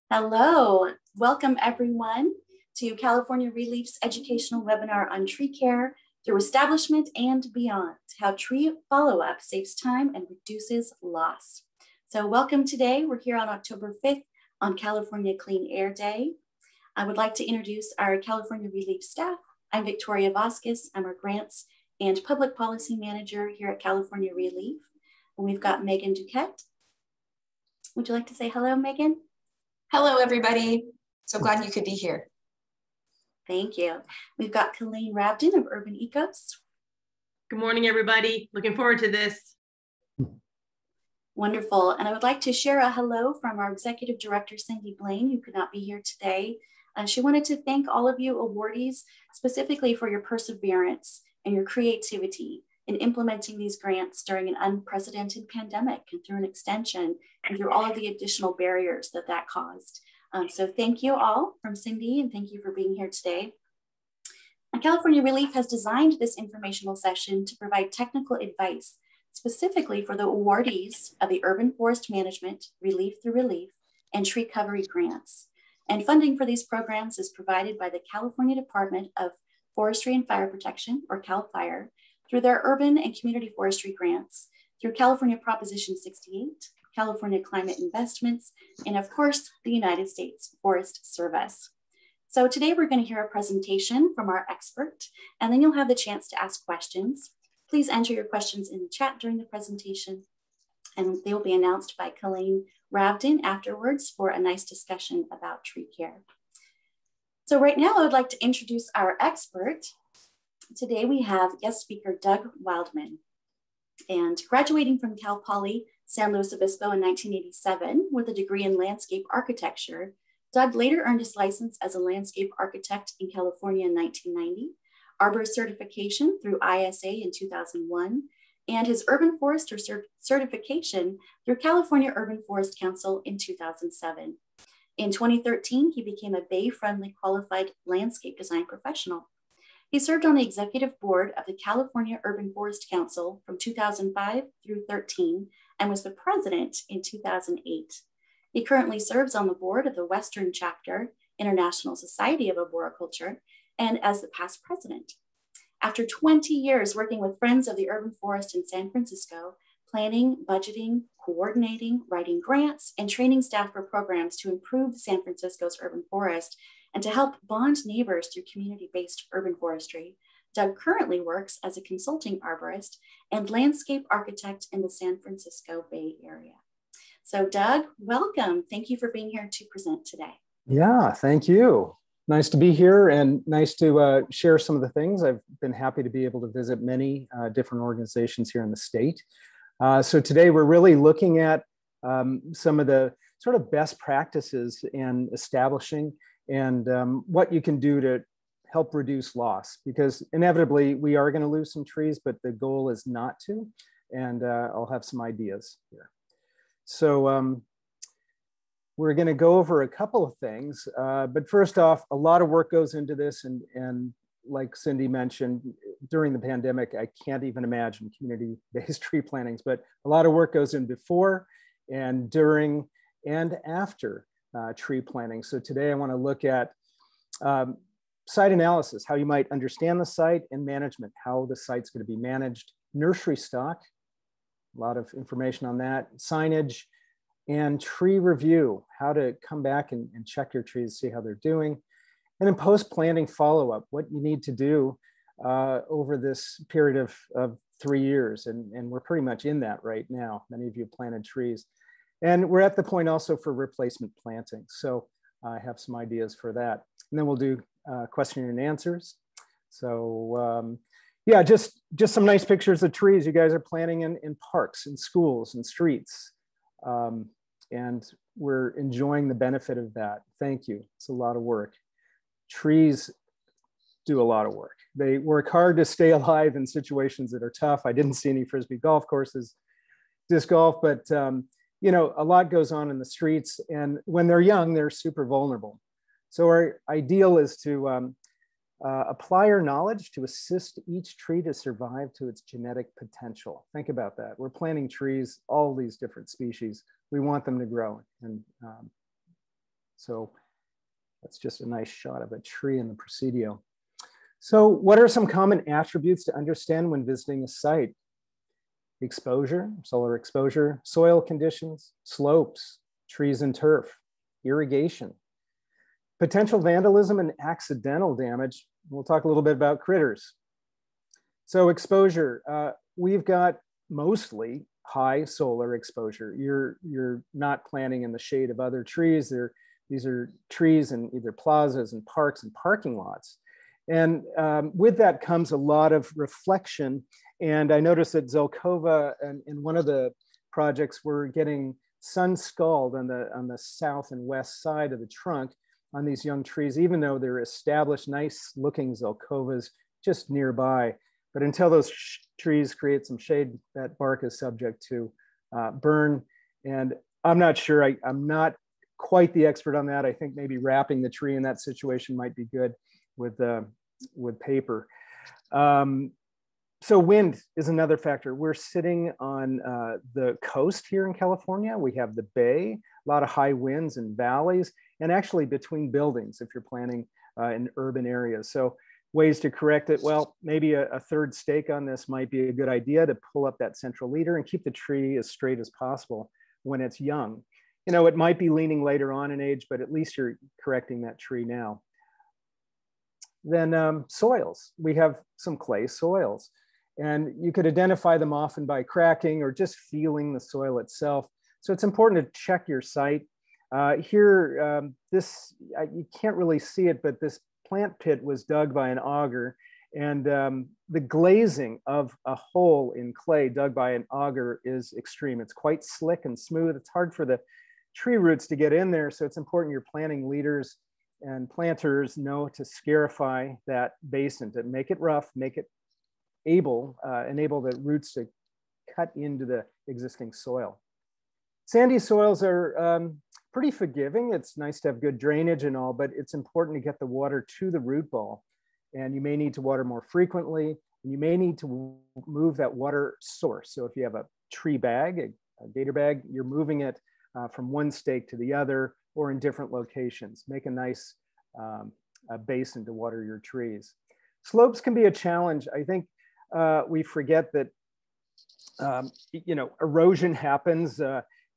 Hello, welcome everyone to California ReLeaf's educational webinar on tree care through establishment and beyond, how tree follow-up saves time and reduces loss. So welcome today. We're here on October 5th on California Clean Air Day. I would like to introduce our California ReLeaf staff. I'm Victoria Vasquez. I'm our Grants and Public Policy Manager here at California ReLeaf. And we've got Megan Duquette. Would you like to say hello, Megan? Hello, everybody. So glad you could be here. Thank you. We've got Colleen Rabden of Urban Ecos. Good morning, everybody. Looking forward to this. Wonderful. And I would like to share a hello from our Executive Director, Cindy Blaine, who could not be here today. She wanted to thank all of you awardees specifically for your perseverance and your creativity in implementing these grants during an unprecedented pandemic and through an extension and through all of the additional barriers that caused. So thank you all from Cindy, and thank you for being here today. And California ReLeaf has designed this informational session to provide technical advice specifically for the awardees of the Urban Forest Management, Relief Through Relief, and Tree Covery grants. And funding for these programs is provided by the California Department of Forestry and Fire Protection, or CAL FIRE, through their urban and community forestry grants, through California Proposition 68, California Climate Investments, and of course, the United States Forest Service. So today we're going to hear a presentation from our expert, and then you'll have the chance to ask questions. Please enter your questions in the chat during the presentation, and they will be announced by Colleen Rabden afterwards for a nice discussion about tree care. So right now I would like to introduce our expert. Today we have guest speaker Doug Wildman, and graduating from Cal Poly San Luis Obispo in 1987 with a degree in landscape architecture, Doug later earned his license as a landscape architect in California in 1990, arborist certification through ISA in 2001, and his urban forester certification through California Urban Forest Council in 2007. In 2013, he became a Bay-friendly qualified landscape design professional. He served on the executive board of the California Urban Forest Council from 2005 through 13 and was the president in 2008. He currently serves on the board of the Western Chapter, International Society of Arboriculture, and as the past president. After 20 years working with Friends of the Urban Forest in San Francisco, planning, budgeting, coordinating, writing grants, and training staff for programs to improve San Francisco's urban forest and to help bond neighbors through community-based urban forestry, Doug currently works as a consulting arborist and landscape architect in the San Francisco Bay Area. So Doug, welcome. Thank you for being here to present today. Yeah, thank you. Nice to be here and nice to share some of the things. I've been happy to be able to visit many different organizations here in the state. So today we're really looking at some of the sort of best practices in establishing and what you can do to help reduce loss, because inevitably we are going to lose some trees, but the goal is not to. And I'll have some ideas here. So we're going to go over a couple of things, but first off, a lot of work goes into this, and like Cindy mentioned, during the pandemic, I can't even imagine community-based tree plantings, but a lot of work goes in before and during and after tree planting. So today I want to look at site analysis, how you might understand the site, and management, how the site's going to be managed, nursery stock, a lot of information on that, signage, and tree review, how to come back and check your trees, see how they're doing. And then post-planting follow-up, what you need to do over this period of 3 years. And we're pretty much in that right now. Many of you planted trees. And we're at the point also for replacement planting. So I have some ideas for that. And then we'll do question and answers. So yeah, just some nice pictures of trees you guys are planting in parks and schools and streets. And we're enjoying the benefit of that. Thank you. It's a lot of work. Trees do a lot of work. They work hard to stay alive in situations that are tough. I didn't see any Frisbee golf courses, disc golf, but you know, a lot goes on in the streets, and when they're young, they're super vulnerable. So our ideal is to apply our knowledge to assist each tree to survive to its genetic potential. Think about that. We're planting trees, all these different species. We want them to grow and So that's just a nice shot of a tree in the Presidio. So what are some common attributes to understand when visiting a site? Exposure, solar exposure, soil conditions, slopes, trees and turf, irrigation, potential vandalism and accidental damage. We'll talk a little bit about critters. So exposure, we've got mostly high solar exposure. You're not planting in the shade of other trees. These are trees in either plazas and parks and parking lots. And with that comes a lot of reflection. And I noticed that Zelkova in one of the projects were getting sun scald on the south and west side of the trunk on these young trees, even though they're established, nice looking Zelkovas just nearby. But until those trees create some shade, that bark is subject to burn. And I'm not sure, I'm not quite the expert on that. I think maybe wrapping the tree in that situation might be good with paper. So wind is another factor. We're sitting on the coast here in California. We have the bay, a lot of high winds and valleys, and actually between buildings if you're planning in urban areas. So ways to correct it, well, maybe a third stake on this might be a good idea to pull up that central leader and keep the tree as straight as possible when it's young. You know, it might be leaning later on in age, but at least you're correcting that tree now. Then soils. We have some clay soils, and you could identify them often by cracking or just feeling the soil itself. So it's important to check your site. Here, you can't really see it, but this plant pit was dug by an auger, and the glazing of a hole in clay dug by an auger is extreme. It's quite slick and smooth. It's hard for the tree roots to get in there. So it's important your planting leaders and planters know to scarify that basin, to make it rough, make it enable the roots to cut into the existing soil. Sandy soils are pretty forgiving. It's nice to have good drainage and all, but it's important to get the water to the root ball. And you may need to water more frequently, and you may need to move that water source. So if you have a tree bag, a gator bag, you're moving it from one stake to the other or in different locations. Make a nice basin to water your trees. Slopes can be a challenge. I think we forget that erosion happens,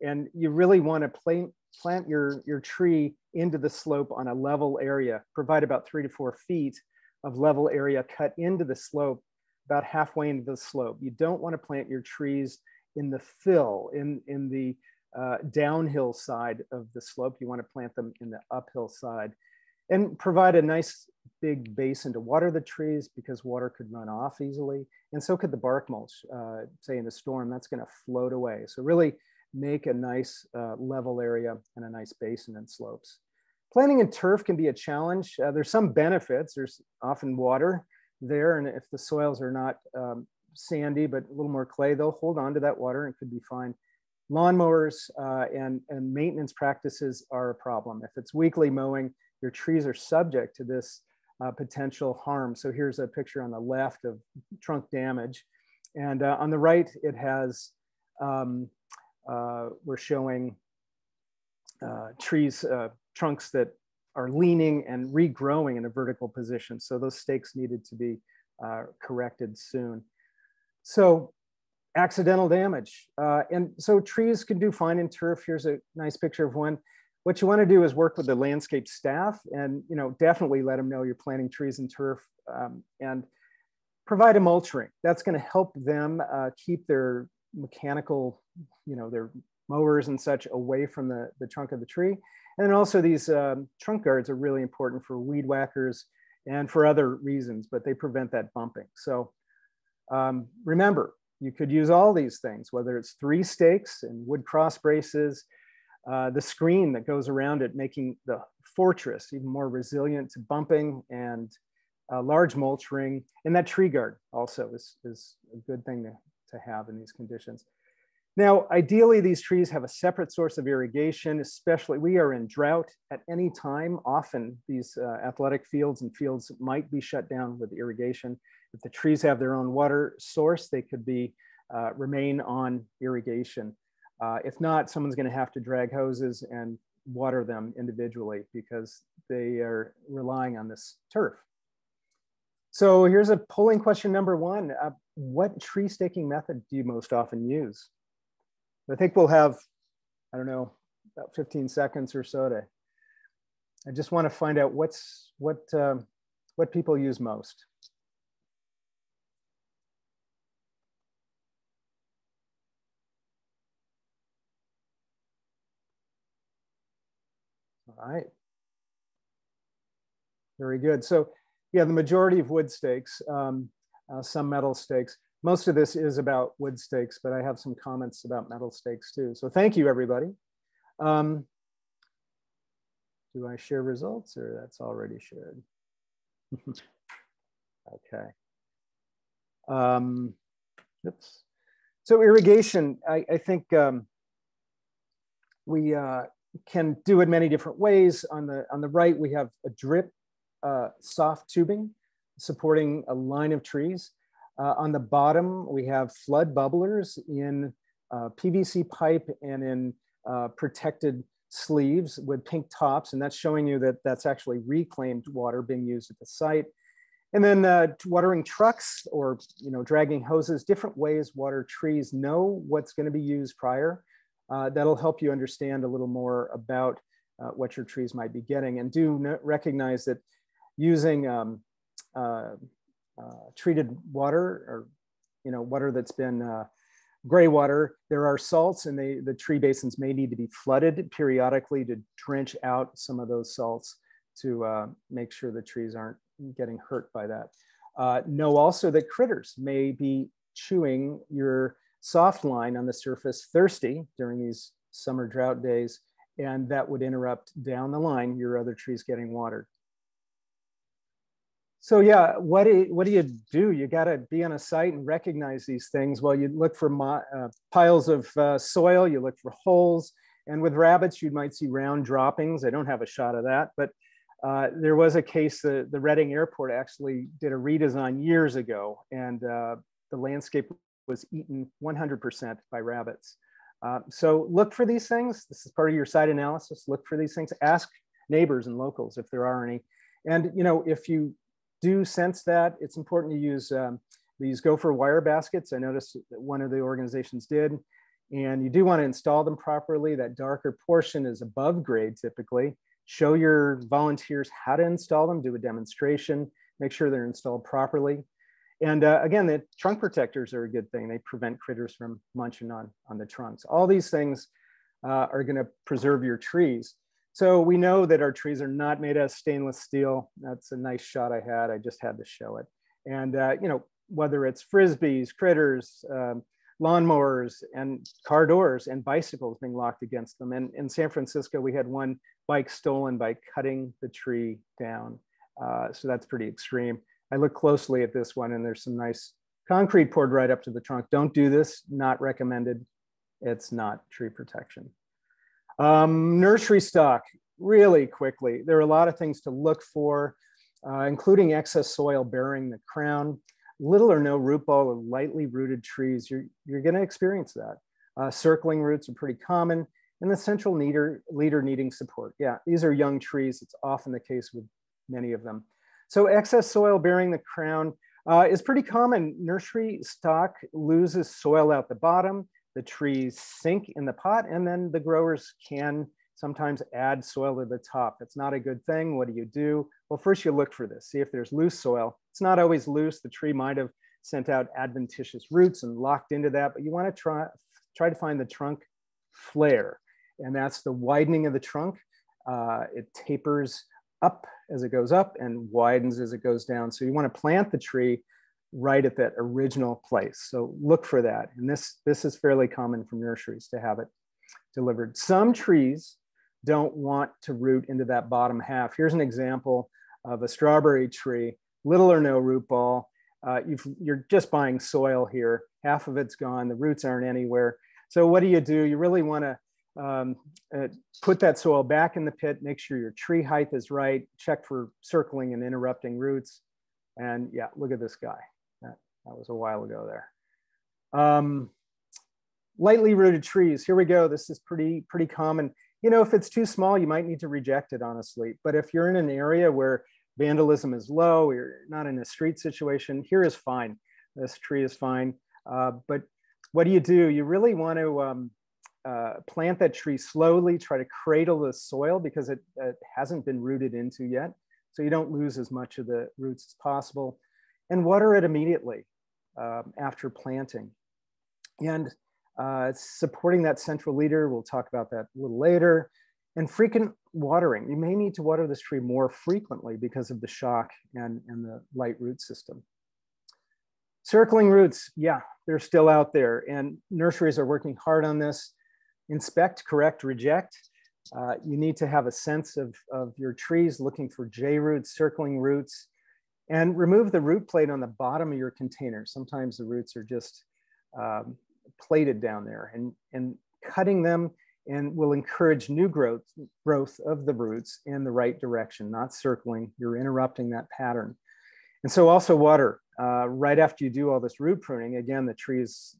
and you really want to plant your tree into the slope on a level area. Provide about 3 to 4 feet of level area cut into the slope, about halfway into the slope. You don't want to plant your trees in the fill, in the downhill side of the slope. You want to plant them in the uphill side, and provide a nice big basin to water the trees, because water could run off easily, and so could the bark mulch. Say in a storm, that's going to float away. So really make a nice level area and a nice basin and slopes. Planting in turf can be a challenge. There's some benefits. There's often water there, and if the soils are not sandy but a little more clay, they'll hold on to that water and could be fine. Lawnmowers and maintenance practices are a problem. If it's weekly mowing, your trees are subject to this potential harm. So here's a picture on the left of trunk damage. And on the right, it has, we're showing trees, trunks that are leaning and regrowing in a vertical position. So those stakes needed to be corrected soon. So accidental damage. And so trees can do fine in turf. Here's a nice picture of one. What you want to do is work with the landscape staff, and definitely let them know you're planting trees in turf, and provide a mulch ring. That's going to help them keep their mechanical, their mowers and such away from the trunk of the tree. And then also these trunk guards are really important for weed whackers and for other reasons, but they prevent that bumping. So remember, you could use all these things, whether it's 3 stakes and wood cross braces, the screen that goes around it, making the fortress even more resilient to bumping, and a large mulch ring. And that tree guard also is a good thing to have in these conditions. Now, ideally, these trees have a separate source of irrigation, especially we are in drought at any time. Often these athletic fields and fields might be shut down with irrigation. If the trees have their own water source, they could be remain on irrigation. If not, someone's going to have to drag hoses and water them individually because they are relying on this turf. So here's a polling question number one. What tree staking method do you most often use? I think we'll have, I don't know, about 15 seconds or so to, I just want to find out what people use most. All right. Very good. So yeah, the majority of wood stakes, some metal stakes. Most of this is about wood stakes, but I have some comments about metal stakes too. So thank you, everybody. Do I share results or that's already shared? Okay. Oops. So irrigation, I think we can do it many different ways. On the right, we have a drip soft tubing supporting a line of trees. On the bottom, we have flood bubblers in PVC pipe and in protected sleeves with pink tops. And that's showing you that that's actually reclaimed water being used at the site. And then watering trucks or dragging hoses, different ways water trees. Know what's going to be used prior. That'll help you understand a little more about what your trees might be getting. And do recognize that using treated water or water that's been gray water, there are salts and the tree basins may need to be flooded periodically to drench out some of those salts to make sure the trees aren't getting hurt by that. Know also that critters may be chewing your soft line on the surface thirsty during these summer drought days, and that would interrupt down the line your other trees getting watered. So yeah, what do you do? You got to be on a site and recognize these things. Well, you look for piles of soil, you look for holes, and with rabbits, you might see round droppings. I don't have a shot of that, but there was a case, the Reading Airport actually did a redesign years ago, and the landscape was eaten 100% by rabbits. So look for these things. This is part of your site analysis. Look for these things. Ask neighbors and locals if there are any. And if you do sense that, it's important to use these gopher wire baskets. I noticed that one of the organizations did. And you do want to install them properly. That darker portion is above grade typically. Show your volunteers how to install them, do a demonstration, make sure they're installed properly. And again, the trunk protectors are a good thing. They prevent critters from munching on the trunks. All these things are going to preserve your trees. So we know that our trees are not made out of stainless steel. That's a nice shot I had. I just had to show it. And whether it's frisbees, critters, lawnmowers, and car doors and bicycles being locked against them. And in San Francisco, we had one bike stolen by cutting the tree down. So that's pretty extreme. I look closely at this one and there's some nice concrete poured right up to the trunk. Don't do this, not recommended. It's not tree protection. Nursery stock, really quickly. There are a lot of things to look for, including excess soil bearing the crown. Little or no root ball or lightly rooted trees, you're gonna experience that. Circling roots are pretty common, and the central leader needing support. Yeah, these are young trees. It's often the case with many of them. So excess soil bearing the crown is pretty common. Nursery stock loses soil out the bottom, the trees sink in the pot, and then the growers can sometimes add soil to the top. That's not a good thing. What do? Well, first you look for this, see if there's loose soil. It's not always loose. The tree might have sent out adventitious roots and locked into that, but you want to try to find the trunk flare, and that's the widening of the trunk. It tapers up as it goes up and widens as it goes down. So you want to plant the tree right at that original place. So look for that. And this is fairly common from nurseries to have it delivered. Some trees don't want to root into that bottom half. Here's an example of a strawberry tree, little or no root ball. You're just buying soil here. Half of it's gone. The roots aren't anywhere. So what do? You really want to put that soil back in the pit, make sure your tree height is right, check for circling and interrupting roots. And yeah, look at this guy. That was a while ago there. Lightly rooted trees, here we go. This is pretty common. you know, if it's too small, you might need to reject it, honestly. But if you're in an area where vandalism is low, you're not in a street situation, here is fine. This tree is fine. But what do? You really want to plant that tree slowly, try to cradle the soil because it hasn't been rooted into yet. So you don't lose as much of the roots as possible. And water it immediately after planting. And supporting that central leader, we'll talk about that a little later. And frequent watering. You may need to water this tree more frequently because of the shock and the light root system. Circling roots, yeah, they're still out there, and nurseries are working hard on this. Inspect, correct, reject. You need to have a sense of your trees, looking for J roots, circling roots, and remove the root plate on the bottom of your container. Sometimes the roots are just plated down there, and cutting them and will encourage new growth of the roots in the right direction, not circling. You're interrupting that pattern. And so also water. Right after you do all this root pruning, again, the tree is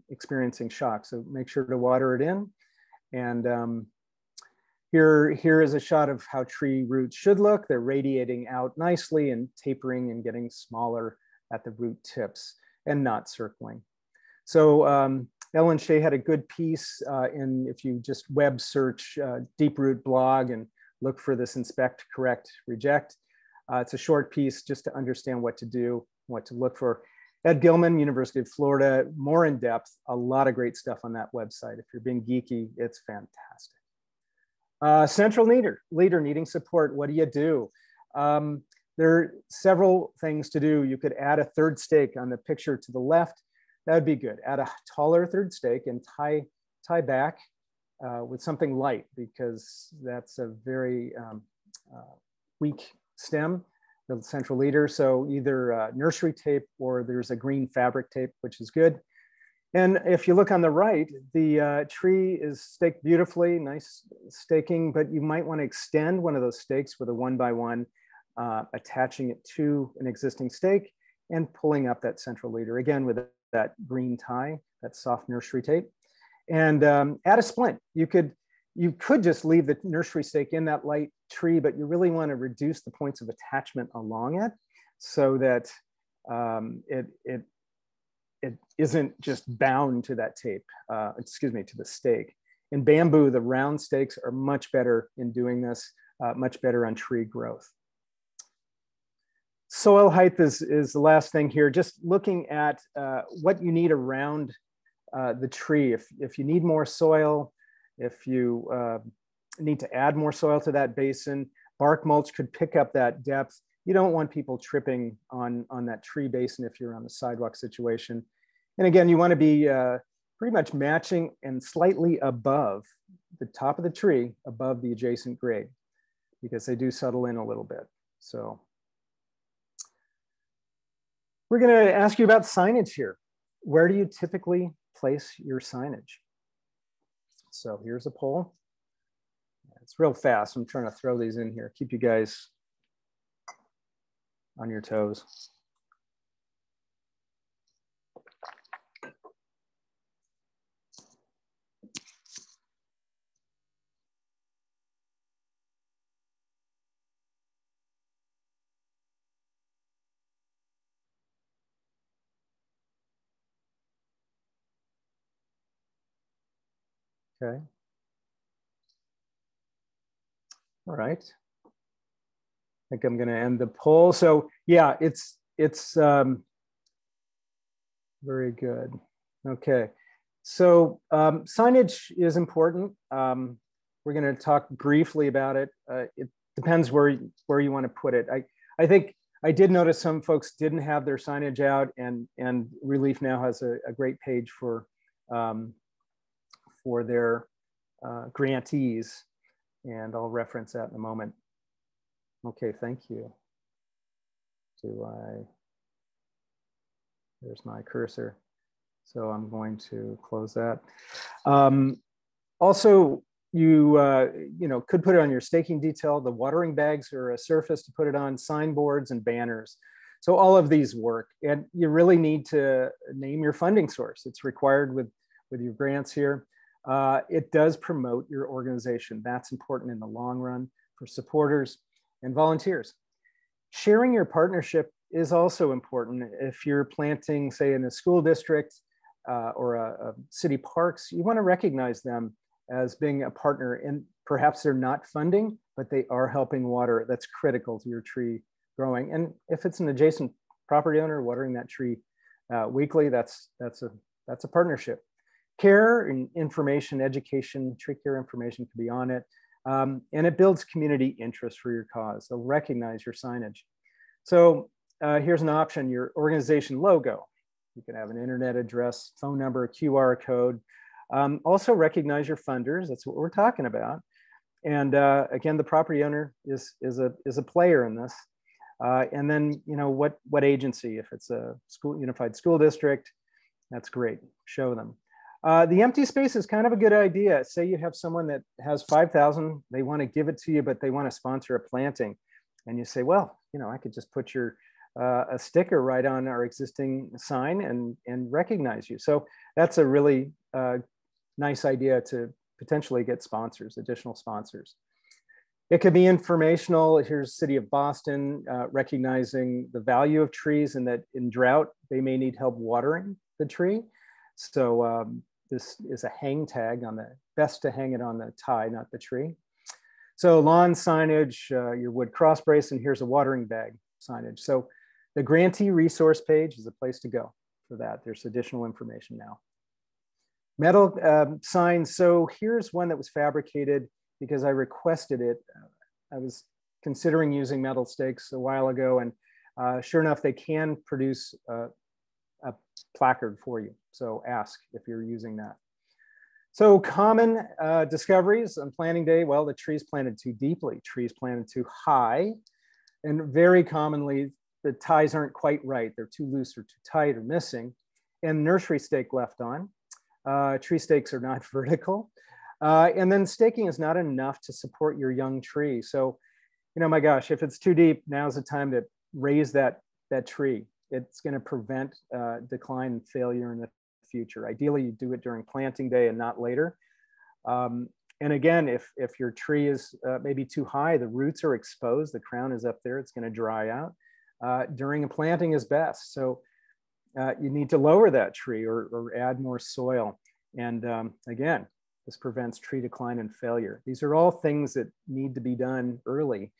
experiencing shock. So make sure to water it in. And here is a shot of how tree roots should look. They're radiating out nicely and tapering and getting smaller at the root tips and not circling. So Ellen Shea had a good piece if you just web search Deep Root blog and look for this inspect, correct, reject. It's a short piece just to understand what to do, what to look for. Ed Gilman, University of Florida, more in depth, a lot of great stuff on that website. If you're being geeky, it's fantastic. Central leader needing support, what do you do? There are several things to do. You could add a third stake on the picture to the left. That would be good. Add a taller third stake and tie back with something light, because that's a very weak stem, the central leader. So either nursery tape or there's a green fabric tape, which is good. And if you look on the right, the tree is staked beautifully, nice staking, but you might want to extend one of those stakes with a 1x1, attaching it to an existing stake and pulling up that central leader, again, with that green tie, that soft nursery tape. And add a splint. You could just leave the nursery stake in that light tree, but you really want to reduce the points of attachment along it so that it isn't just bound to that tape, to the stake. In bamboo, the round stakes are much better in doing this, much better on tree growth. Soil height is the last thing here, just looking at what you need around the tree. If you need more soil, if you need to add more soil to that basin, bark mulch could pick up that depth. You don't want people tripping on that tree basin if you're on the sidewalk situation. And again, you want to be pretty much matching and slightly above the top of the tree, above the adjacent grade, because they do settle in a little bit. So we're going to ask you about signage here. Where do you typically place your signage? So here's a poll. It's real fast. I'm trying to throw these in here. Keep you guys on your toes. Okay. All right. I think I'm going to end the poll. So yeah, it's very good. Okay. So signage is important. We're going to talk briefly about it. It depends where you want to put it. I think I did notice some folks didn't have their signage out, and ReLeaf now has a great page for their grantees, and I'll reference that in a moment. Okay, thank you. There's my cursor. So I'm going to close that. Also, you could put it on your staking detail. The watering bags are a surface to put it on, signboards and banners. So all of these work, and you really need to name your funding source. It's required with your grants here. It does promote your organization. That's important in the long run for supporters and volunteers. Sharing your partnership is also important. If you're planting, say, in a school district or a city parks, you want to recognize them as being a partner, and perhaps they're not funding, but they are helping water. That's critical to your tree growing. And if it's an adjacent property owner watering that tree weekly, that's a partnership. Care and information, education, tree care information can be on it. And it builds community interest for your cause. They'll recognize your signage. So here's an option, your organization logo. You can have an internet address, phone number, a QR code. Also recognize your funders. That's what we're talking about. And again, the property owner is a player in this. And then, you know, what agency? If it's a unified school district, that's great. Show them. The empty space is kind of a good idea. Say you have someone that has 5,000, they want to give it to you, but they want to sponsor a planting. And you say, well, you know, I could just put a sticker right on our existing sign and recognize you. So that's a really nice idea to potentially get sponsors, additional sponsors. It could be informational. Here's City of Boston recognizing the value of trees and that in drought, they may need help watering the tree. So this is a hang tag on the, best to hang it on the tie, not the tree. So lawn signage, your wood cross brace, and here's a watering bag signage. So the grantee resource page is a place to go for that. There's additional information now. Metal signs. So here's one that was fabricated because I requested it. I was considering using metal stakes a while ago, and sure enough, they can produce a placard for you. So ask if you're using that. So common discoveries on planting day, well, the tree's planted too deeply, trees planted too high, and very commonly the ties aren't quite right. They're too loose or too tight or missing, and nursery stake left on. Tree stakes are not vertical. And then staking is not enough to support your young tree. So, you know, my gosh, if it's too deep, now's the time to raise that tree. It's going to prevent decline and failure in the future. Ideally, you do it during planting day and not later. And again, if your tree is maybe too high, the roots are exposed, the crown is up there, it's going to dry out. During a planting is best. So you need to lower that tree or add more soil. And again, this prevents tree decline and failure. These are all things that need to be done early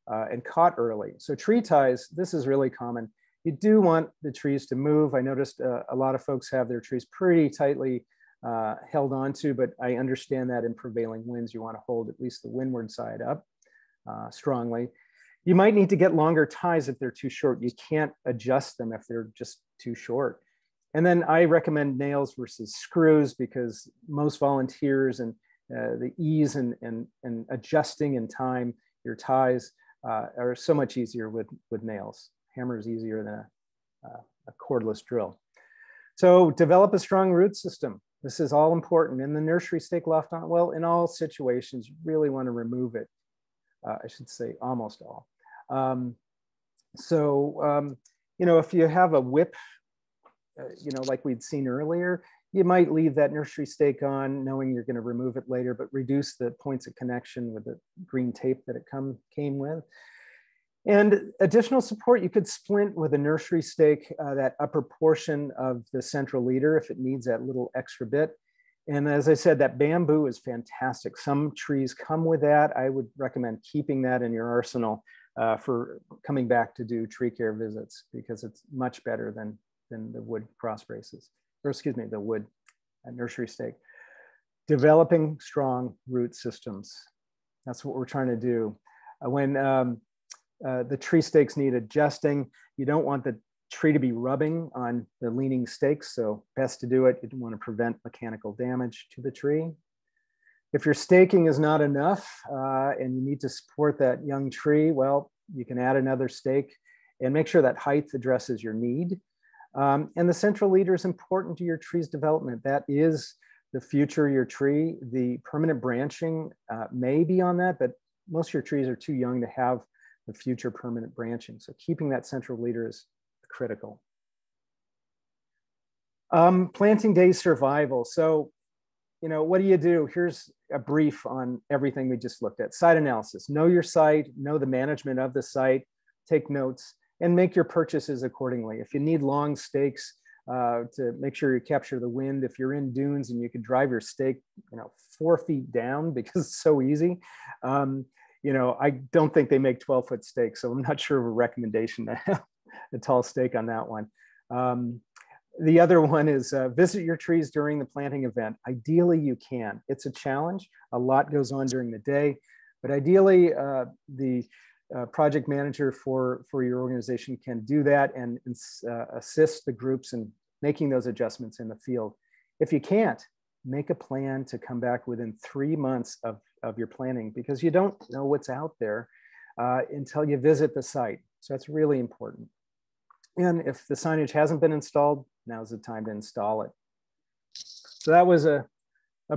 and caught early. So tree ties, this is really common. You do want the trees to move. I noticed a lot of folks have their trees pretty tightly held onto, but I understand that in prevailing winds, you want to hold at least the windward side up strongly. You might need to get longer ties if they're too short. You can't adjust them if they're just too short. And then I recommend nails versus screws because most volunteers and the ease and adjusting in time your ties are so much easier with nails. Hammer is easier than a cordless drill. So develop a strong root system. This is all important. In the nursery stake left on, well, in all situations, you really want to remove it. I should say almost all. You know, if you have a whip, you know, like we'd seen earlier, you might leave that nursery stake on knowing you're going to remove it later, but reduce the points of connection with the green tape that it came with. And additional support, you could splint with a nursery stake that upper portion of the central leader if it needs that little extra bit. And as I said, that bamboo is fantastic. Some trees come with that. I would recommend keeping that in your arsenal for coming back to do tree care visits because it's much better than the wood cross braces, or excuse me, the wood nursery stake. Developing strong root systems. That's what we're trying to do. When the tree stakes need adjusting, you don't want the tree to be rubbing on the leaning stakes, so best to do it. You don't want to prevent mechanical damage to the tree. If your staking is not enough and you need to support that young tree, well, you can add another stake and make sure that height addresses your need. And the central leader is important to your tree's development. That is the future of your tree. The permanent branching may be on that, but most of your trees are too young to have the future permanent branching. So keeping that central leader is critical. Planting day survival. So you know, what do you do? Here's a brief on everything we just looked at. Site analysis, know your site, know the management of the site, take notes, and make your purchases accordingly. If you need long stakes to make sure you capture the wind, if you're in dunes and you can drive your stake, you know, 4 feet down because it's so easy. You know, I don't think they make 12-foot stakes, so I'm not sure of a recommendation to have a tall stake on that one. The other one is visit your trees during the planting event. Ideally, you can. It's a challenge. A lot goes on during the day, but ideally, the project manager for your organization can do that and assist the groups in making those adjustments in the field. If you can't, make a plan to come back within 3 months of your planning, because you don't know what's out there until you visit the site. So that's really important. And if the signage hasn't been installed, now's the time to install it. So that was a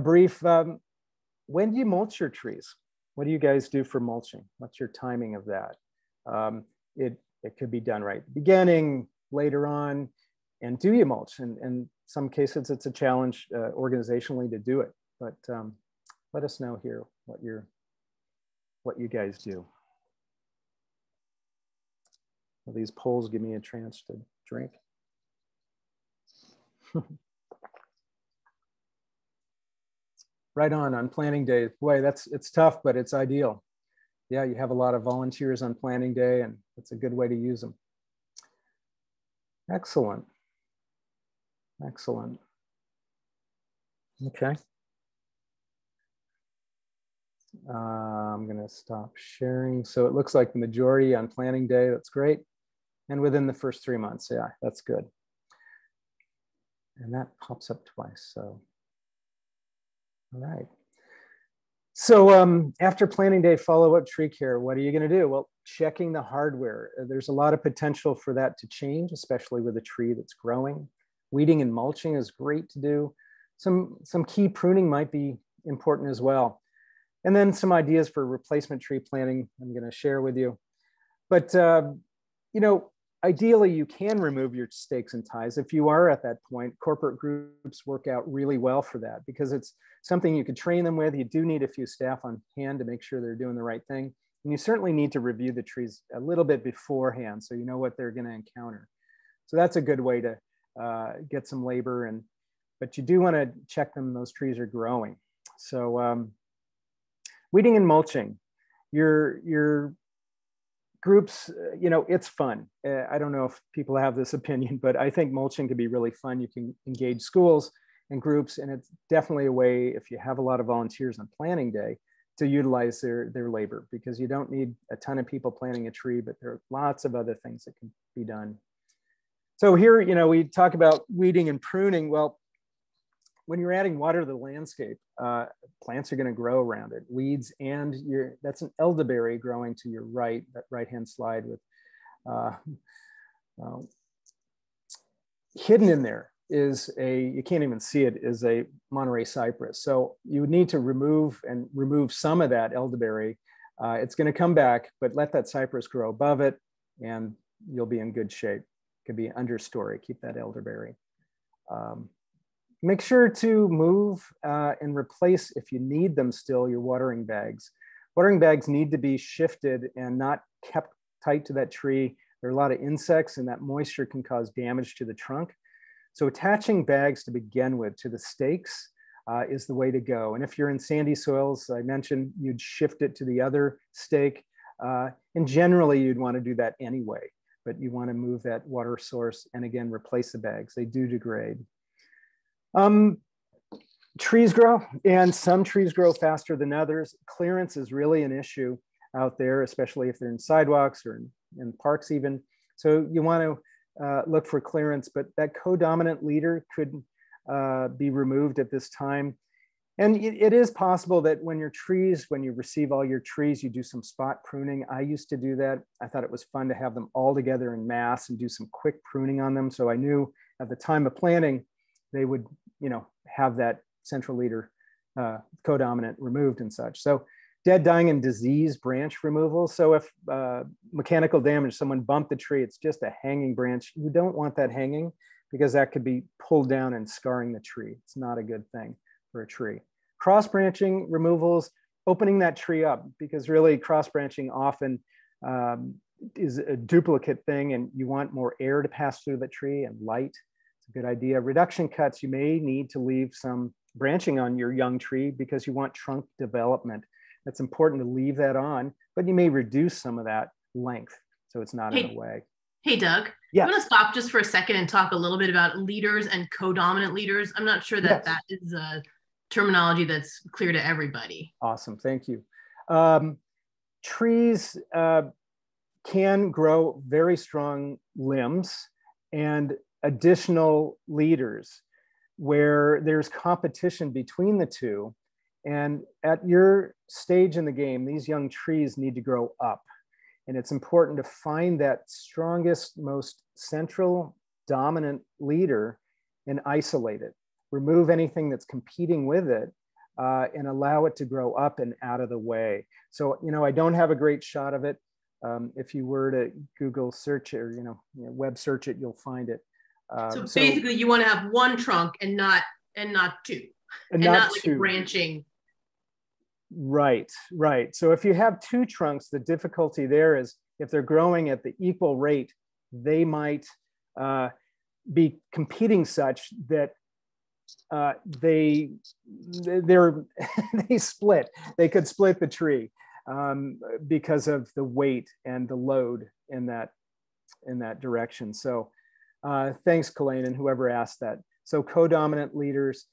brief, when do you mulch your trees? What do you guys do for mulching? What's your timing of that? It could be done right at the beginning, later on, and do you mulch? And in some cases, it's a challenge organizationally to do it, but let us know here what you guys do. Will these polls give me a chance to drink? Right on planning day. Boy, it's tough, but it's ideal. Yeah, you have a lot of volunteers on planning day, and it's a good way to use them. Excellent. Excellent. Okay. I'm going to stop sharing. So it looks like the majority on planning day. That's great. And within the first 3 months. Yeah, that's good. And that pops up twice. So, all right. So after planning day, follow-up tree care, what are you going to do? Well, checking the hardware. There's a lot of potential for that to change, especially with a tree that's growing. Weeding and mulching is great to do. Some key pruning might be important as well. And then some ideas for replacement tree planting I'm going to share with you. But, you know, ideally, you can remove your stakes and ties. If you are at that point, corporate groups work out really well for that because it's something you could train them with. You do need a few staff on hand to make sure they're doing the right thing. And you certainly need to review the trees a little bit beforehand so you know what they're going to encounter. So that's a good way to get some labor, but you do want to check them, those trees are growing. So weeding and mulching, your groups, you know, it's fun. I don't know if people have this opinion, but I think mulching can be really fun. You can engage schools and groups, and it's definitely a way, if you have a lot of volunteers on planning day, to utilize their labor, because you don't need a ton of people planting a tree, but there are lots of other things that can be done. So here, you know, we talk about weeding and pruning. Well, when you're adding water to the landscape, plants are going to grow around it. Weeds, and that's an elderberry growing to your right, that right-hand slide with hidden in there is you can't even see it, is a Monterey cypress. So you would need to remove some of that elderberry. It's going to come back, but let that cypress grow above it and you'll be in good shape. It could be an understory, keep that elderberry. Make sure to move and replace, if you need them still, your watering bags. Watering bags need to be shifted and not kept tight to that tree. There are a lot of insects, and that moisture can cause damage to the trunk. So attaching bags to begin with to the stakes is the way to go. And if you're in sandy soils, I mentioned you'd shift it to the other stake. And generally, you'd want to do that anyway, but you want to move that water source and again, replace the bags. They do degrade. Trees grow, and some trees grow faster than others. Clearance is really an issue out there, especially if they're in sidewalks or in parks even. So you want to look for clearance, but that co-dominant leader could be removed at this time. And it is possible that when you receive all your trees, you do some spot pruning. I used to do that. I thought it was fun to have them all together in mass and do some quick pruning on them. So I knew at the time of planting, they would, you know, have that central leader co-dominant removed and such. So dead, dying, and disease branch removal. So if mechanical damage, someone bumped the tree, it's just a hanging branch. You don't want that hanging because that could be pulled down and scarring the tree. It's not a good thing for a tree. Cross branching removals, opening that tree up, because really cross branching often is a duplicate thing, and you want more air to pass through the tree and light. It's a good idea. Reduction cuts, you may need to leave some branching on your young tree because you want trunk development. It's important to leave that on, but you may reduce some of that length so it's not in the way. Hey, Doug, yeah. I'm going to stop just for a second and talk a little bit about leaders and co-dominant leaders. I'm not sure that that is a terminology that's clear to everybody. Awesome, thank you. Trees can grow very strong limbs and additional leaders where there's competition between the two. And at your stage in the game, these young trees need to grow up. And it's important to find that strongest, most central dominant leader and isolate it. Remove anything that's competing with it and allow it to grow up and out of the way. So, you know, I don't have a great shot of it. If you were to Google search it or, web search it, you'll find it. So basically you want to have one trunk and not two. And not like two. Branching. Right. So if you have two trunks, the difficulty there is if they're growing at the equal rate, they might be competing such that they split. They could split the tree because of the weight and the load in that direction. So thanks, Colleen, and whoever asked that. So co-dominant leaders,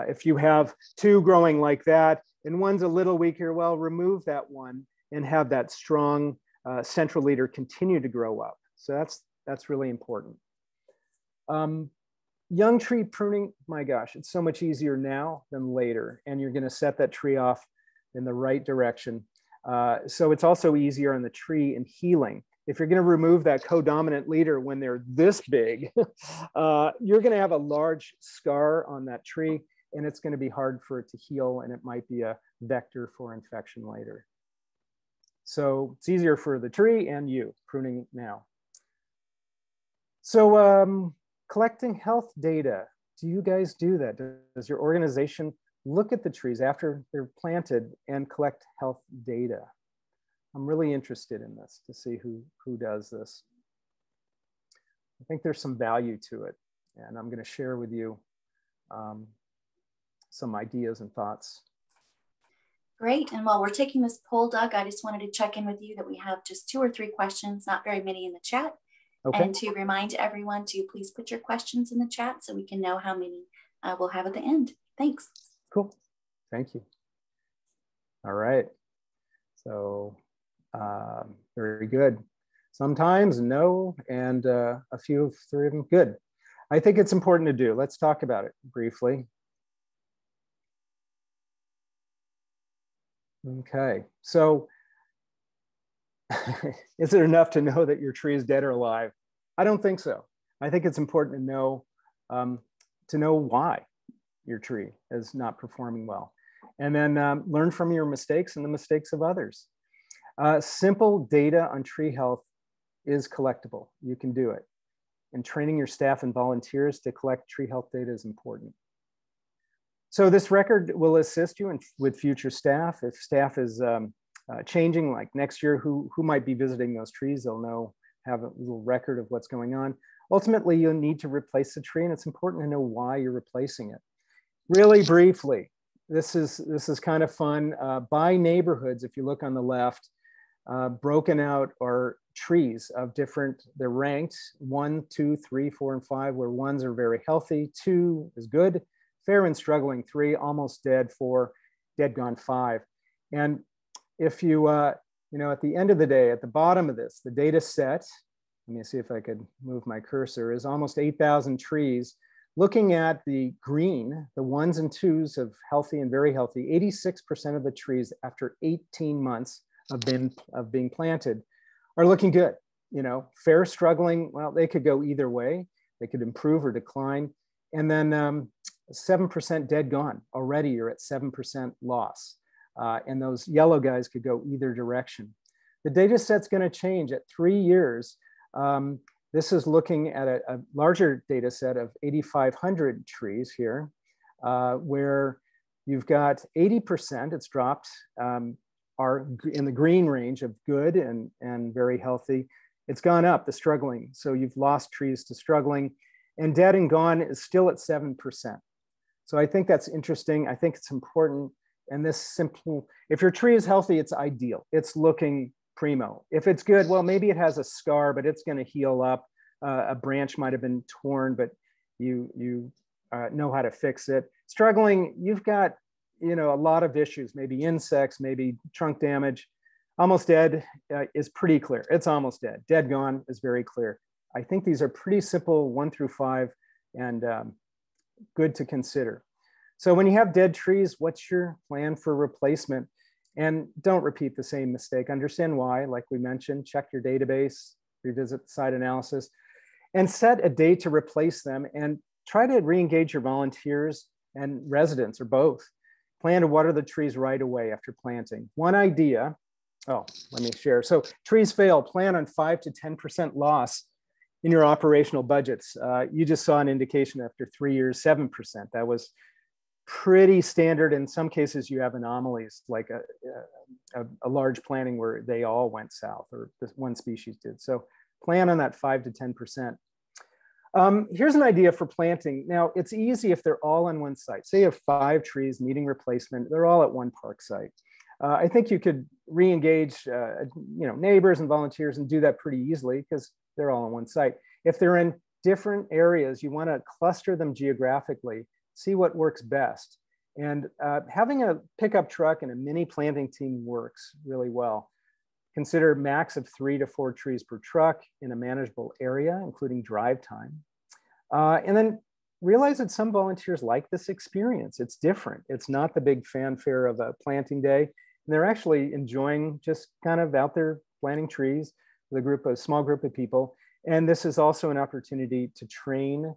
if you have two growing like that and one's a little weaker, well, remove that one and have that strong central leader continue to grow up. So that's really important. Young tree pruning, my gosh, it's so much easier now than later, and you're going to set that tree off in the right direction. So it's also easier on the tree in healing. If you're going to remove that co-dominant leader when they're this big, you're going to have a large scar on that tree, and it's going to be hard for it to heal, and it might be a vector for infection later. So it's easier for the tree and you pruning now. So collecting health data. Do you guys do that? Does your organization look at the trees after they're planted and collect health data? I'm really interested in this to see who does this. I think there's some value to it, and I'm going to share with you some ideas and thoughts. Great. And while we're taking this poll, Doug, I just wanted to check in with you that we have just 2 or 3 questions, not very many in the chat. Okay. And to remind everyone to please put your questions in the chat so we can know how many we'll have at the end. Thanks. Cool. Thank you. All right. So very good. Sometimes no, and a few, 3 of them good. I think it's important to do. Let's talk about it briefly. Okay, so is it enough to know that your tree is dead or alive? I don't think so. I think it's important to know why your tree is not performing well, and then learn from your mistakes and the mistakes of others. Simple data on tree health is collectible. You can do it, and training your staff and volunteers to collect tree health data is important. So this record will assist you with future staff. If staff is changing, like next year, who might be visiting those trees, they'll have a little record of what's going on. Ultimately, you'll need to replace the tree, and it's important to know why you're replacing it. Really briefly, this is kind of fun. By neighborhoods, if you look on the left, broken out are trees of different, they're ranked 1, 2, 3, 4, and 5, where 1s are very healthy, 2 is good, fair and struggling, 3, almost dead, 4, dead gone, 5. And if you, at the end of the day, at the bottom of this, the data set, let me see if I could move my cursor, is almost 8,000 trees. Looking at the green, the 1s and 2s of healthy and very healthy, 86% of the trees after 18 months of being planted are looking good. Fair, struggling, well, they could go either way. They could improve or decline. And then 7% dead gone. Already you're at 7% loss. And those yellow guys could go either direction. The data set's going to change at 3 years. This is looking at a larger data set of 8,500 trees here, where You've got 80%, it's dropped, are in the green range of good and very healthy. It's gone up, the struggling. So you've lost trees to struggling, and dead and gone is still at 7%. So I think that's interesting. I think it's important. And this simple, if your tree is healthy, it's ideal. It's looking primo. If it's good, well, maybe it has a scar, but it's going to heal up. A branch might have been torn, but you know how to fix it. Struggling, you've got, you know, a lot of issues, maybe insects, maybe trunk damage. Almost dead is pretty clear. It's almost dead. Dead gone is very clear. I think these are pretty simple 1 through 5 and good to consider. So when you have dead trees, what's your plan for replacement? And don't repeat the same mistake. Understand why, like we mentioned, check your database, revisit the site analysis, and set a date to replace them, and try to re-engage your volunteers and residents, or both. Plan to water the trees right away after planting. One idea, oh, let me share. So trees fail, plan on 5 to 10% loss in your operational budgets. You just saw an indication after 3 years, 7%. That was pretty standard. In some cases, you have anomalies, like a large planting where they all went south, or this one species did. So plan on that 5 to 10%. Here's an idea for planting. Now, it's easy if they're all on one site. Say you have 5 trees needing replacement. They're all at one park site. I think you could re-engage neighbors and volunteers and do that pretty easily because they're all on one site. If they're in different areas, you want to cluster them geographically, see what works best. And having a pickup truck and a mini planting team works really well. Consider max of 3 to 4 trees per truck in a manageable area, including drive time. And then realize that some volunteers like this experience. It's different. It's not the big fanfare of a planting day. And they're actually enjoying just kind of out there planting trees with a small group of people. And this is also an opportunity to train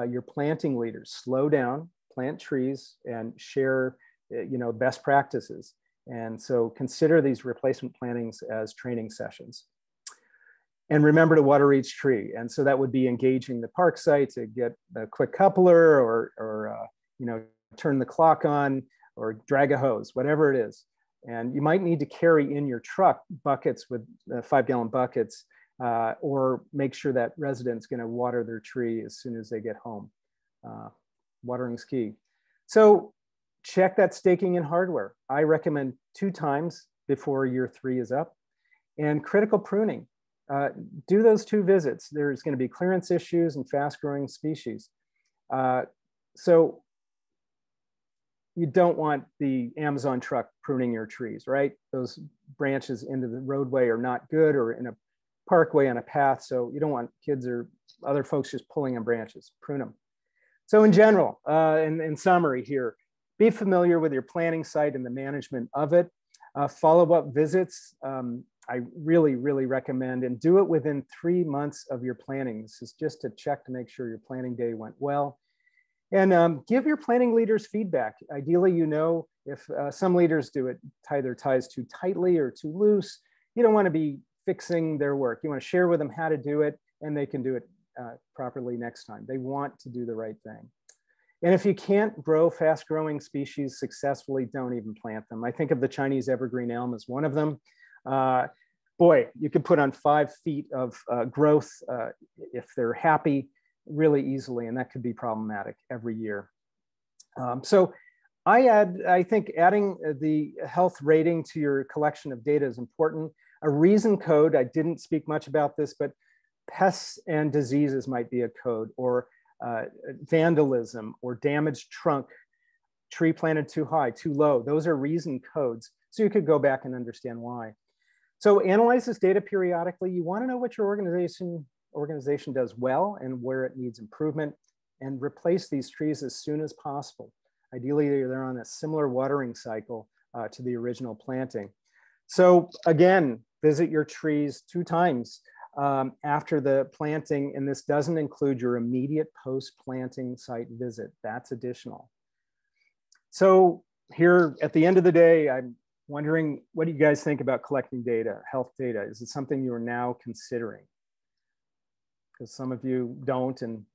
your planting leaders. Slow down, plant trees, and share best practices. And so consider these replacement plantings as training sessions. And remember to water each tree. And so that would be engaging the park site to get a quick coupler, or turn the clock on, or drag a hose, whatever it is. And you might need to carry in your truck buckets with 5-gallon buckets, or make sure that resident's going to water their tree as soon as they get home. Watering's key. So check that staking and hardware. I recommend 2 times before year 3 is up. And critical pruning. Do those 2 visits. There's going to be clearance issues and fast-growing species. So you don't want the Amazon truck pruning your trees, right? Those branches into the roadway are not good, or in a parkway on a path. So you don't want kids or other folks just pulling on branches. Prune them. So in general, in summary here, be familiar with your planting site and the management of it. Follow-up visits, I really, really recommend, and do it within 3 months of your planting. This is just to check to make sure your planting day went well. And give your planting leaders feedback. Ideally, if some leaders do it, tie their ties too tightly or too loose. You don't want to be fixing their work. You want to share with them how to do it, and they can do it properly next time. They want to do the right thing. And if you can't grow fast-growing species successfully, don't even plant them. I think of the Chinese evergreen elm as one of them. Boy, you could put on 5 feet of growth if they're happy really easily, and that could be problematic every year. So I think adding the health rating to your collection of data is important. A reason code, I didn't speak much about this, but pests and diseases might be a code, or vandalism, or damaged trunk, tree planted too high, too low. Those are reason codes. So you could go back and understand why. So analyze this data periodically. You want to know what your organization does well and where it needs improvement, and replace these trees as soon as possible. Ideally, they're on a similar watering cycle to the original planting. So again, visit your trees 2 times after the planting, and this doesn't include your immediate post-planting site visit. That's additional. So here at the end of the day, I'm wondering, what do you guys think about collecting data, health data? Is it something you are now considering? Because some of you don't, and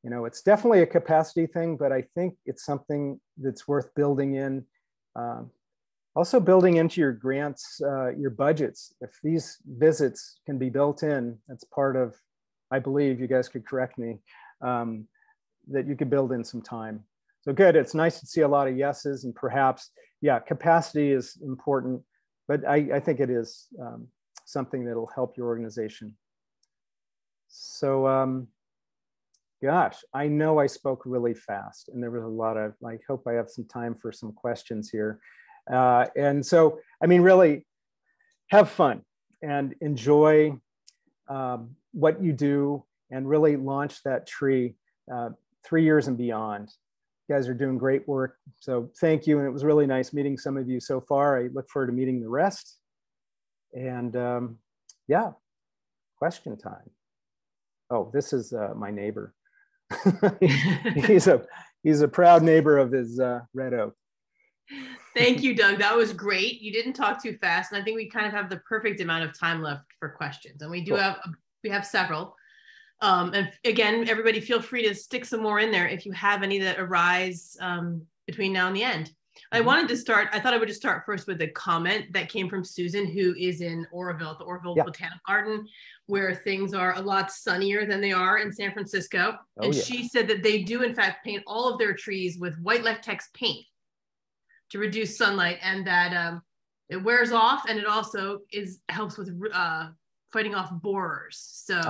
You know, it's definitely a capacity thing, but I think it's something that's worth building in. Also building into your grants, your budgets. If these visits can be built in, that's part of, I believe, you guys could correct me, that you could build in some time. So good, it's nice to see a lot of yeses, and perhaps, yeah, capacity is important, but I think it is something that'll help your organization. So, gosh, I know I spoke really fast, and there was a lot of, I hope I have some time for some questions here. And so, I mean, really have fun and enjoy what you do, and really launch that tree 3 years and beyond. You guys are doing great work. So thank you. And it was really nice meeting some of you so far. I look forward to meeting the rest. And yeah, question time. Oh, this is my neighbor. he's a proud neighbor of his red oak. Thank you, Doug. That was great. You didn't talk too fast, and I think we kind of have the perfect amount of time left for questions. And we do have several. And again, everybody feel free to stick some more in there if you have any that arise between now and the end. I wanted to start, I thought I would just start first with a comment that came from Susan, who is in Oroville, the Oroville Botanic Garden, where things are a lot sunnier than they are in San Francisco. And she said that they do in fact paint all of their trees with white latex paint to reduce sunlight, and that it wears off, and it also helps with fighting off borers. So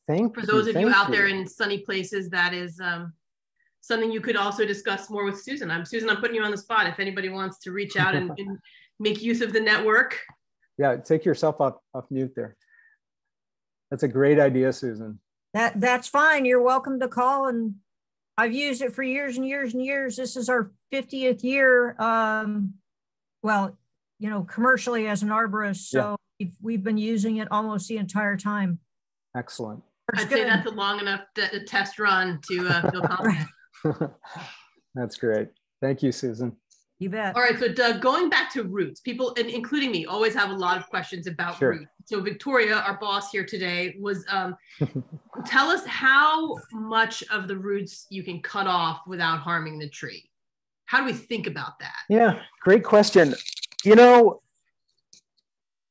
for those of you out there in sunny places, that is something you could also discuss more with Susan. Susan, I'm putting you on the spot. If anybody wants to reach out and make use of the network. Yeah, take yourself off mute there. That's a great idea, Susan. That's fine. You're welcome to call, and I've used it for years and years and years. This is our 50th year. Well, you know, commercially as an arborist. So we've been using it almost the entire time. Excellent. I'd say that's a long enough test run to feel confident. That's great. Thank you, Susan. You bet. All right, so Doug, going back to roots, people, and including me, always have a lot of questions about roots. So Victoria, our boss here today, was tell us how much of the roots you can cut off without harming the tree. How do we think about that? Yeah, great question. You know,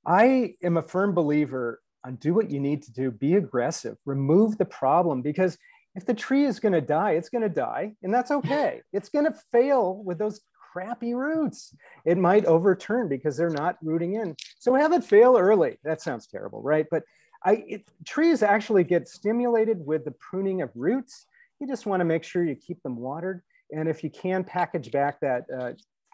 I am a firm believer on do what you need to do, be aggressive, remove the problem, because if the tree is going to die, it's going to die, and that's okay. It's going to fail with those crappy roots. It might overturn because they're not rooting in. So have it fail early. That sounds terrible, right? But trees actually get stimulated with the pruning of roots. You just want to make sure you keep them watered. And if you can, package back that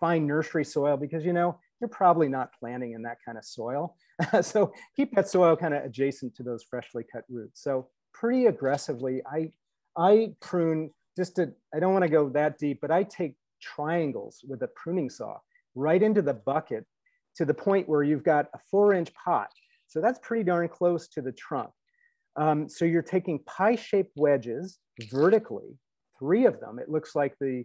fine nursery soil, because you know, you're probably not planting in that kind of soil. So keep that soil kind of adjacent to those freshly cut roots. So pretty aggressively, I prune I don't want to go that deep, but I take triangles with a pruning saw right into the bucket to the point where you've got a 4-inch pot. So that's pretty darn close to the trunk. So you're taking pie-shaped wedges vertically, 3 of them. It looks like the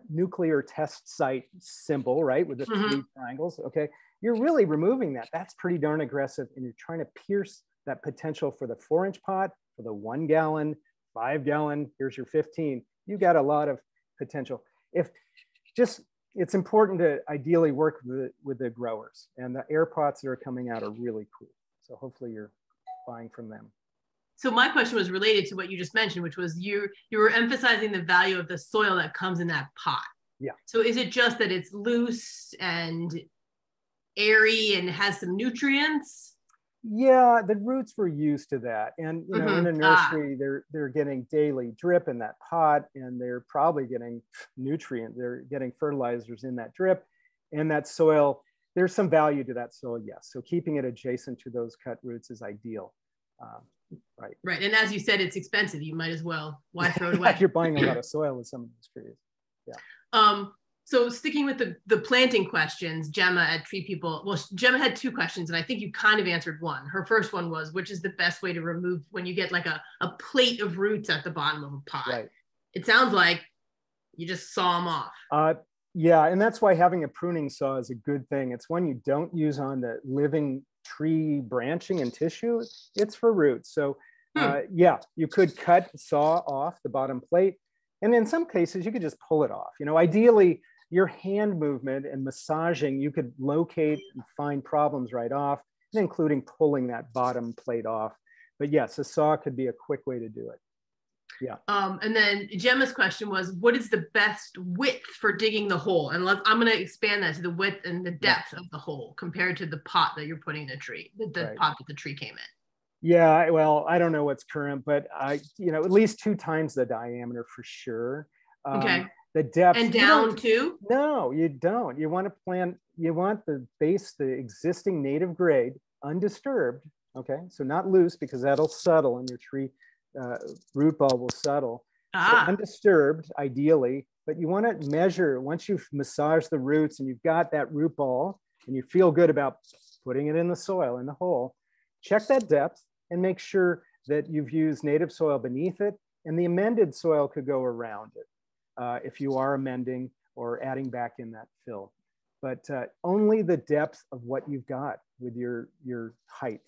nuclear test site symbol, right? With the 3 triangles, okay? You're really removing that. That's pretty darn aggressive. And you're trying to pierce that potential for the 4-inch pot, for the 1 gallon, 5 gallon, here's your 15. You got a lot of potential. It's important to ideally work with the growers, and the air pots that are coming out are really cool. So hopefully you're buying from them. So my question was related to what you just mentioned, which was you were emphasizing the value of the soil that comes in that pot. Yeah. So is it just that it's loose and airy and has some nutrients? Yeah, the roots were used to that. And you know, in a nursery, they're getting daily drip in that pot, and they're probably getting they're getting fertilizers in that drip. And that soil, there's some value to that soil, yes. So keeping it adjacent to those cut roots is ideal. Right. Right. And as you said, it's expensive. You might as well. Why throw it away? You're buying a lot of soil with some of these trees. Yeah. So sticking with the planting questions, Gemma at Tree People, well, Gemma had 2 questions, and I think you kind of answered one. Her first one was, which is the best way to remove when you get like a plate of roots at the bottom of a pot? Right. It sounds like you just saw them off. Yeah, and that's why having a pruning saw is a good thing. It's one you don't use on the living tree branching and tissue. It's for roots. So Yeah, you could saw off the bottom plate. And in some cases, you could just pull it off. You know, ideally, your hand movement and massaging, you could locate and find problems right off, including pulling that bottom plate off. But yes, a saw could be a quick way to do it. Yeah. And then Gemma's question was, what is the best width for digging the hole? And I'm going to expand that to the width and the depth of the hole compared to the pot that you're putting in the tree, the pot that the tree came in. Yeah, well, I don't know what's current, but at least 2 times the diameter for sure. Okay. The depth. And down too? No, you don't. You want the base, the existing native grade, undisturbed. Okay, so not loose, because that'll settle and your tree root ball will settle. So undisturbed, ideally, but you want to measure once you've massaged the roots and you've got that root ball and you feel good about putting it in the soil, in the hole, check that depth and make sure that you've used native soil beneath it, and the amended soil could go around it if you are amending or adding back in that fill. But only the depth of what you've got with your height.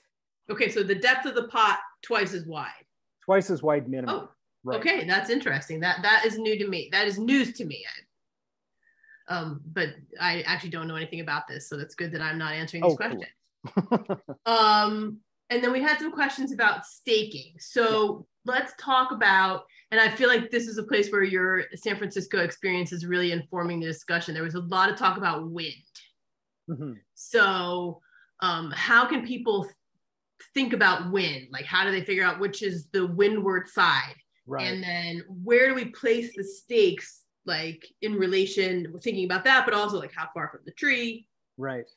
Okay, so the depth of the pot twice as wide. Twice as wide minimum. Oh, right. Okay, that's interesting. That is new to me. That is news to me. But I actually don't know anything about this, so that's good that I'm not answering these questions. Cool. And then we had some questions about staking. So let's talk about, and I feel like this is a place where your San Francisco experience is really informing the discussion. There was a lot of talk about wind. Mm-hmm. So how can people think about wind? Like, how do they figure out which is the windward side? Right. And then where do we place the stakes, like in relation, we're thinking about that, but also like how far from the tree? Right.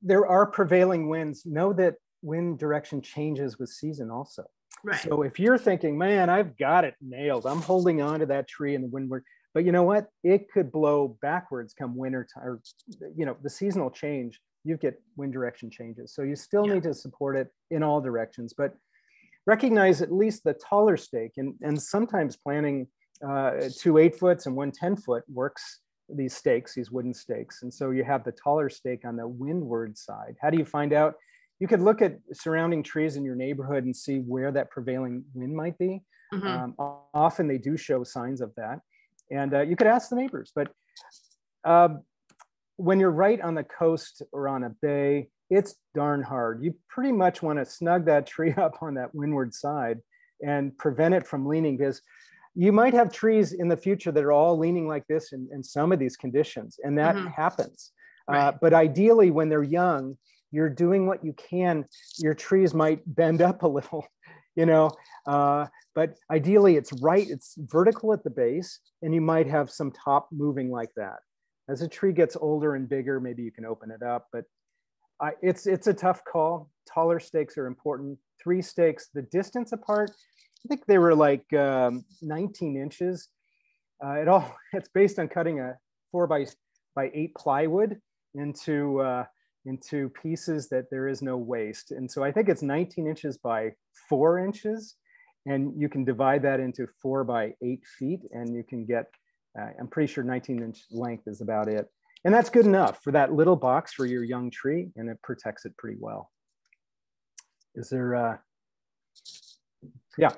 There are prevailing winds. Know that wind direction changes with season also. Right. So if you're thinking, man, I've got it nailed, I'm holding on to that tree in the windward, but you know what? It could blow backwards come winter time, or the seasonal change, you get wind direction changes. So you still need to support it in all directions, but recognize at least the taller stake, and sometimes planting 2 8-foots and 1 10-foot works. These stakes, these wooden stakes. And so you have the taller stake on the windward side. How do you find out? You could look at surrounding trees in your neighborhood and see where that prevailing wind might be. Mm-hmm. Often they do show signs of that. And you could ask the neighbors. But when you're right on the coast or on a bay, it's darn hard. You pretty much want to snug that tree up on that windward side and prevent it from leaning, because you might have trees in the future that are all leaning like this in some of these conditions, and that happens. Right. But ideally, when they're young, you're doing what you can. Your trees might bend up a little, but ideally it's vertical at the base, and you might have some top moving like that. As a tree gets older and bigger, maybe you can open it up, but it's a tough call. Taller stakes are important. 3 stakes, the distance apart, I think they were like 19 inches. It's based on cutting a 4x8 plywood into pieces that there is no waste. And so I think it's 19 inches by 4 inches. And you can divide that into 4 by 8 feet, and you can get, I'm pretty sure 19-inch length is about it. And that's good enough for that little box for your young tree, and it protects it pretty well. Is there, yeah.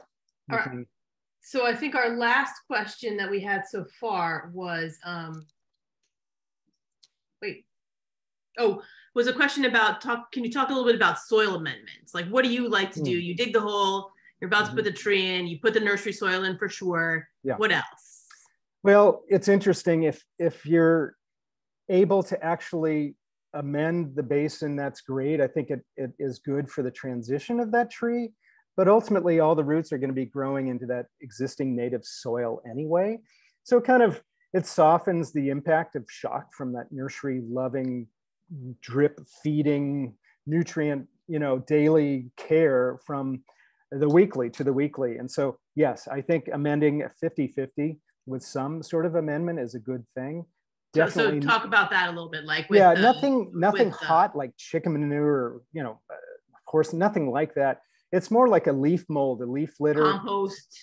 All right. So I think our last question that we had so far was, was a question about, can you talk a little bit about soil amendments? Like, what do you like to do? You dig the hole, you're about to put the tree in, you put the nursery soil in for sure. Yeah. What else? Well, it's interesting. If you're able to actually amend the basin, that's great. I think it is good for the transition of that tree. But ultimately, all the roots are going to be growing into that existing native soil anyway. So it softens the impact of shock from that nursery loving, drip feeding, nutrient, daily care from the weekly to the weekly. And so, yes, I think amending 50-50 with some sort of amendment is a good thing. Definitely. So talk about that a little bit, like nothing hot like chicken manure, of course, nothing like that. It's more like a leaf mold, a leaf litter,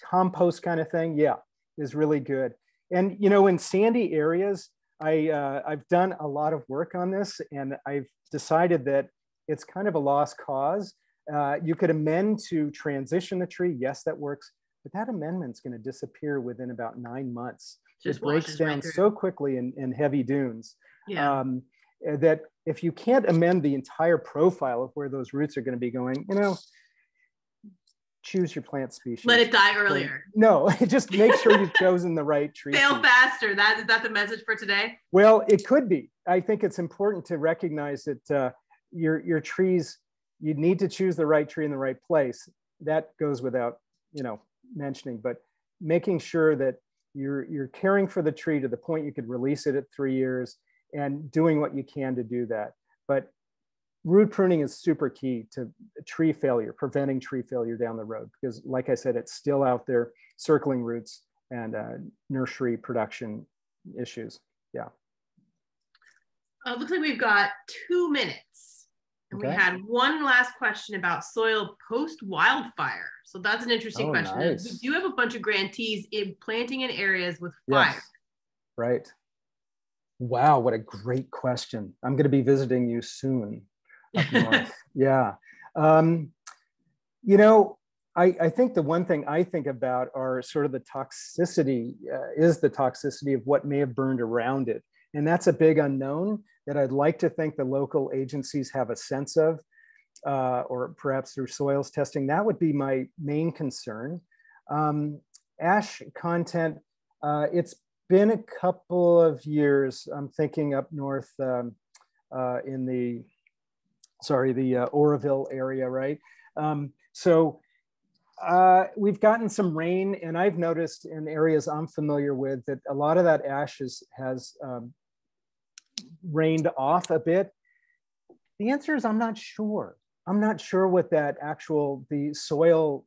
compost kind of thing. Yeah, is really good. And in sandy areas, I've done a lot of work on this, and I've decided that it's kind of a lost cause. You could amend to transition the tree. Yes, that works. But that amendment's going to disappear within about 9 months. Just it breaks down right so quickly in heavy dunes that if you can't amend the entire profile of where those roots are going to be going, you know, choose your plant species. Let it die earlier. No, just make sure you've chosen the right tree. Fail faster. Is that the message for today? Well, it could be. I think it's important to recognize that your trees, you need to choose the right tree in the right place. That goes without, you know, mentioning, but making sure that you're caring for the tree to the point you could release it at 3 years and doing what you can to do that. But root pruning is super key to tree failure, preventing tree failure down the road, because like I said, it's still out there circling roots and nursery production issues. Yeah. Looks like we've got 2 minutes. And okay. We had one last question about soil post-wildfire. So that's an interesting question. Nice. We do have a bunch of grantees in planting in areas with fire. Yes. Right. Wow, what a great question. I'm going to be visiting you soon up north. Yeah. You know, I think the one thing I think about are sort of the toxicity, is the toxicity of what may have burned around it. And that's a big unknown that I'd like to think the local agencies have a sense of, or perhaps through soils testing. That would be my main concern. Ash content, it's been a couple of years. I'm thinking up north in the Oroville area, right? We've gotten some rain, and I've noticed in areas I'm familiar with that a lot of that ash has rained off a bit. The answer is I'm not sure. I'm not sure what that the soil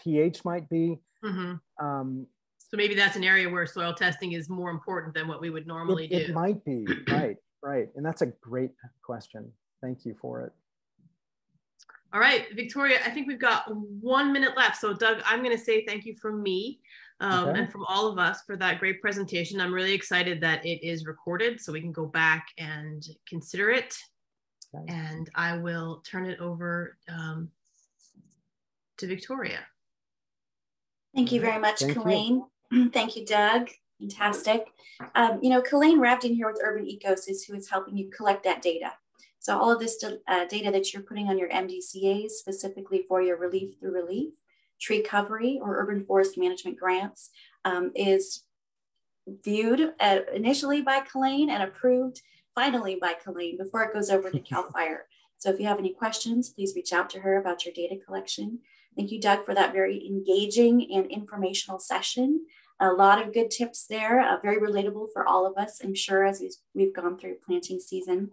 pH might be. Mm-hmm. So maybe that's an area where soil testing is more important than what we would normally do. It might be, right. And that's a great question. Thank you for it. All right, Victoria, I think we've got 1 minute left. So Doug, I'm going to say thank you from me and from all of us for that great presentation. I'm really excited that it is recorded so we can go back and consider it. Okay. And I will turn it over to Victoria. Thank you very much, Colleen. Thank you, Doug. Fantastic. You know, Colleen wrapped in here with Urban Ecos is who is helping you collect that data. So all of this data that you're putting on your MDCAs, specifically for your Relief through Relief, tree covery, or urban forest management grants, is viewed initially by Colleen and approved finally by Colleen before it goes over to CAL FIRE. So if you have any questions, please reach out to her about your data collection. Thank you, Doug, for that very engaging and informational session. A lot of good tips there, very relatable for all of us, I'm sure, as we've gone through planting season.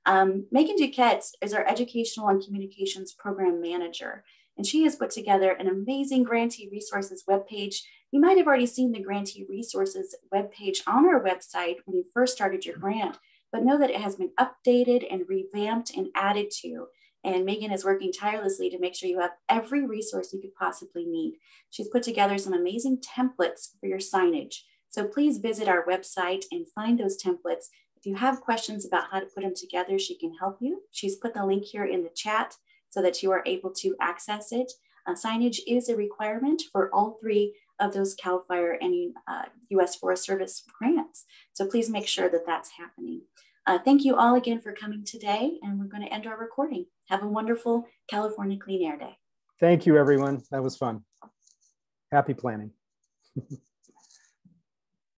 Megan Duquette is our Educational and Communications Program Manager, and she has put together an amazing Grantee Resources webpage. You might have already seen the Grantee Resources webpage on our website when you first started your grant, but know that it has been updated and revamped and added to. And Megan is working tirelessly to make sure you have every resource you could possibly need. She's put together some amazing templates for your signage. So please visit our website and find those templates. If you have questions about how to put them together, she can help you. She's put the link here in the chat so that you are able to access it. Signage is a requirement for all 3 of those CAL FIRE and U.S. Forest Service grants. So please make sure that that's happening. Thank you all again for coming today, and we're going to end our recording. Have a wonderful California Clean Air Day. Thank you, everyone. That was fun. Happy planning.